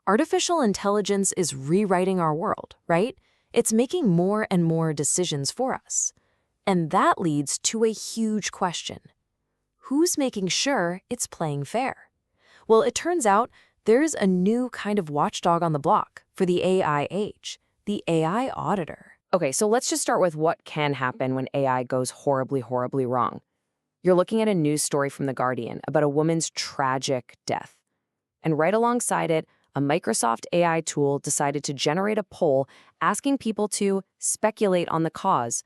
Artificial intelligence is rewriting our world, right? It's making more and more decisions for us. And that leads to a huge question. Who's making sure it's playing fair? Well, it turns out there's a new kind of watchdog on the block for the AI age, the AI auditor. Okay, so let's just start with what can happen when AI goes horribly, horribly wrong. You're looking at a news story from The Guardian about a woman's tragic death. And right alongside it, a Microsoft AI tool decided to generate a poll asking people to speculate on the cause.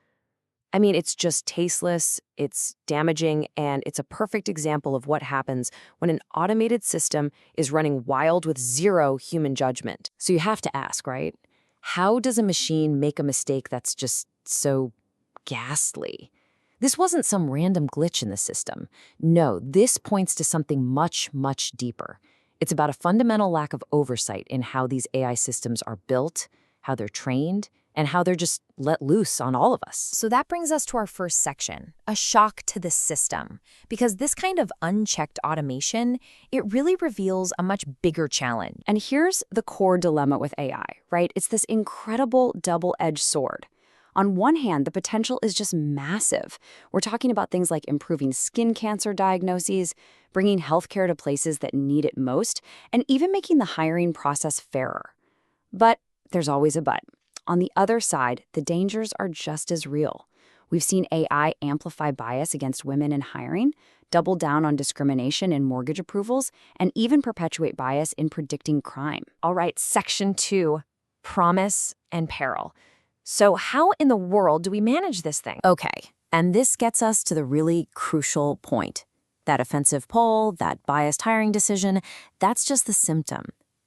I mean, it's just tasteless, it's damaging, and it's a perfect example of what happens when an automated system is running wild with zero human judgment. So you have to ask, right? How does a machine make a mistake that's just so ghastly? This wasn't some random glitch in the system. No, this points to something much, much deeper. It's about a fundamental lack of oversight in how these AI systems are built, how they're trained, and how they're just let loose on all of us. So that brings us to our first section, a shock to the system. Because this kind of unchecked automation, it really reveals a much bigger challenge. And here's the core dilemma with AI, right? It's this incredible double-edged sword. On one hand, the potential is just massive. We're talking about things like improving skin cancer diagnoses, bringing healthcare to places that need it most, and even making the hiring process fairer. But there's always a but. On the other side, the dangers are just as real. We've seen AI amplify bias against women in hiring, double down on discrimination in mortgage approvals, and even perpetuate bias in predicting crime. All right, section 2, promise and peril. So how in the world do we manage this thing? Okay, and this gets us to the really crucial point. That offensive poll, that biased hiring decision, that's just the symptom.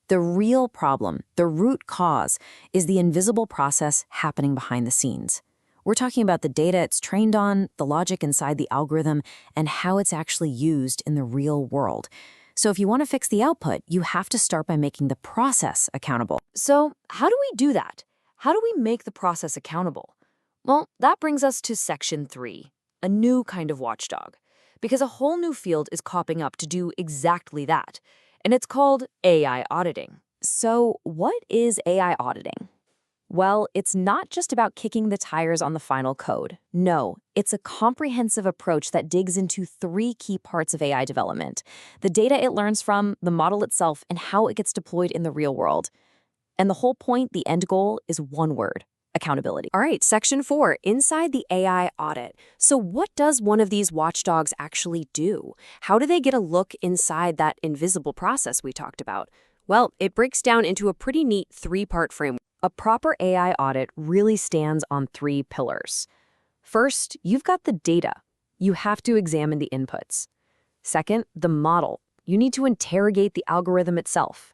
The real problem, the root cause, is the invisible process happening behind the scenes. We're talking about the data it's trained on, the logic inside the algorithm, and how it's actually used in the real world. So if you want to fix the output, you have to start by making the process accountable. So how do we do that? How do we make the process accountable? Well, that brings us to section 3, a new kind of watchdog, because a whole new field is popping up to do exactly that, and it's called AI auditing. So what is AI auditing? Well, it's not just about kicking the tires on the final code. No, it's a comprehensive approach that digs into 3 key parts of AI development: the data it learns from, the model itself, and how it gets deployed in the real world. And the whole point, the end goal, is one word: accountability. All right, section 4, inside the AI audit. So what does one of these watchdogs actually do? How do they get a look inside that invisible process we talked about? Well, it breaks down into a pretty neat 3-part framework. A proper AI audit really stands on 3 pillars. First, you've got the data. You have to examine the inputs. Second, the model. You need to interrogate the algorithm itself.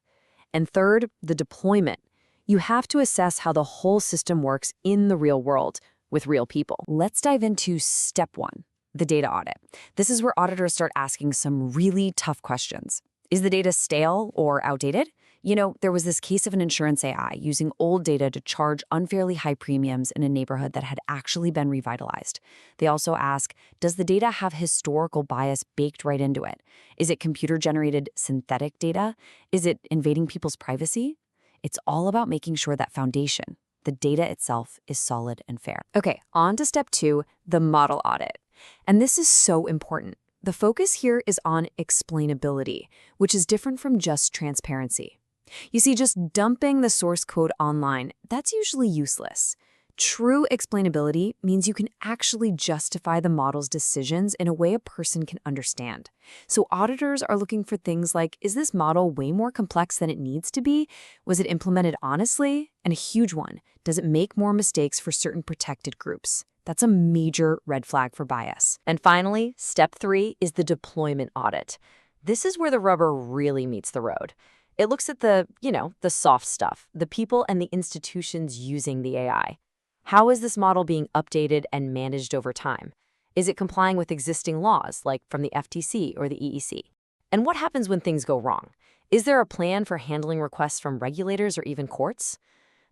And third, the deployment. You have to assess how the whole system works in the real world with real people. Let's dive into step 1, the data audit. This is where auditors start asking some really tough questions. Is the data stale or outdated? You know, there was this case of an insurance AI using old data to charge unfairly high premiums in a neighborhood that had actually been revitalized. They also ask, does the data have historical bias baked right into it? Is it computer-generated synthetic data? Is it invading people's privacy? It's all about making sure that foundation, the data itself, is solid and fair. Okay, on to step 2, the model audit. And this is so important. The focus here is on explainability, which is different from just transparency. You see, just dumping the source code online, that's usually useless. True explainability means you can actually justify the model's decisions in a way a person can understand. So auditors are looking for things like, is this model way more complex than it needs to be? Was it implemented honestly? And a huge one, does it make more mistakes for certain protected groups? That's a major red flag for bias. And finally, step 3 is the deployment audit. This is where the rubber really meets the road. It looks at the soft stuff, the people and the institutions using the AI. How is this model being updated and managed over time? Is it complying with existing laws, like from the FTC or the EEC? And what happens when things go wrong? Is there a plan for handling requests from regulators or even courts?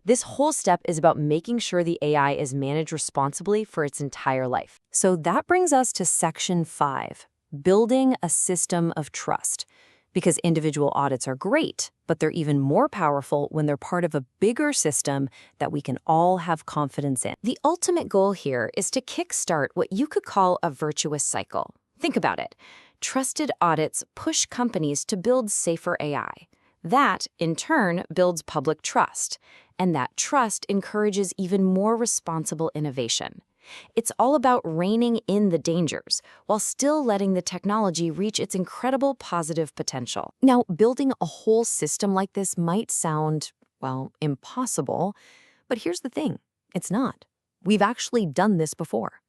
This whole step is about making sure the AI is managed responsibly for its entire life. So that brings us to section 5, building a system of trust. Because individual audits are great, but they're even more powerful when they're part of a bigger system that we can all have confidence in. The ultimate goal here is to kickstart what you could call a virtuous cycle. Think about it. Trusted audits push companies to build safer AI. That, in turn, builds public trust, and that trust encourages even more responsible innovation. It's all about reining in the dangers while still letting the technology reach its incredible positive potential. Now, building a whole system like this might sound, well, impossible, but here's the thing, it's not. We've actually done this before.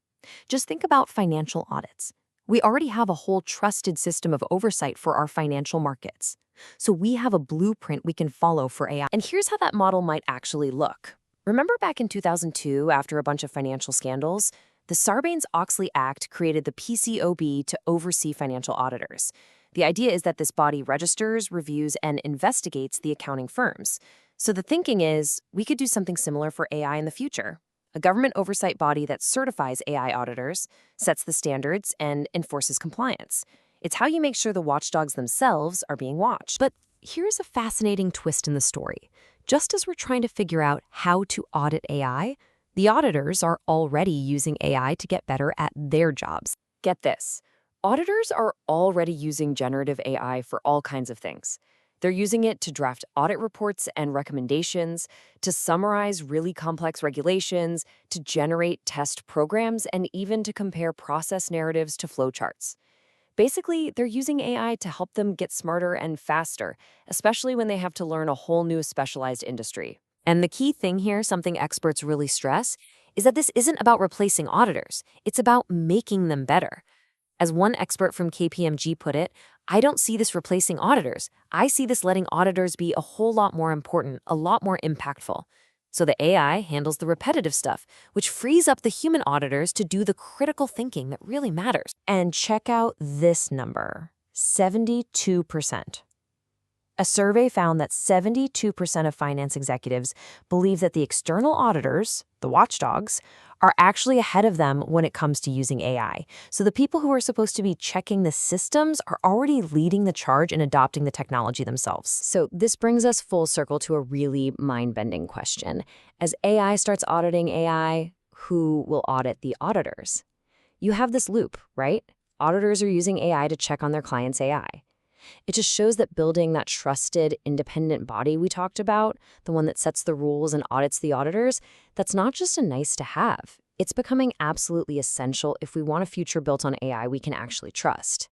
Just think about financial audits. We already have a whole trusted system of oversight for our financial markets. So we have a blueprint we can follow for AI. And here's how that model might actually look. Remember back in 2002, after a bunch of financial scandals, the Sarbanes-Oxley Act created the PCAOB to oversee financial auditors. The idea is that this body registers, reviews, and investigates the accounting firms. So the thinking is, we could do something similar for AI in the future. A government oversight body that certifies AI auditors, sets the standards, and enforces compliance. It's how you make sure the watchdogs themselves are being watched. But here's a fascinating twist in the story. Just as we're trying to figure out how to audit AI, the auditors are already using AI to get better at their jobs. Get this. Auditors are already using generative AI for all kinds of things. They're using it to draft audit reports and recommendations, to summarize really complex regulations, to generate test programs, and even to compare process narratives to flowcharts. Basically, they're using AI to help them get smarter and faster, especially when they have to learn a whole new specialized industry. And the key thing here, something experts really stress, is that this isn't about replacing auditors. It's about making them better. As one expert from KPMG put it, I don't see this replacing auditors. I see this letting auditors be a whole lot more important, a lot more impactful. So the AI handles the repetitive stuff, which frees up the human auditors to do the critical thinking that really matters. And check out this number, 72%. A survey found that 72% of finance executives believe that the external auditors, the watchdogs, are actually ahead of them when it comes to using AI. So the people who are supposed to be checking the systems are already leading the charge in adopting the technology themselves. So this brings us full circle to a really mind-bending question. As AI starts auditing AI, who will audit the auditors? You have this loop, right? Auditors are using AI to check on their clients' AI. It just shows that building that trusted, independent body we talked about, the one that sets the rules and audits the auditors, that's not just a nice to have. It's becoming absolutely essential if we want a future built on AI we can actually trust.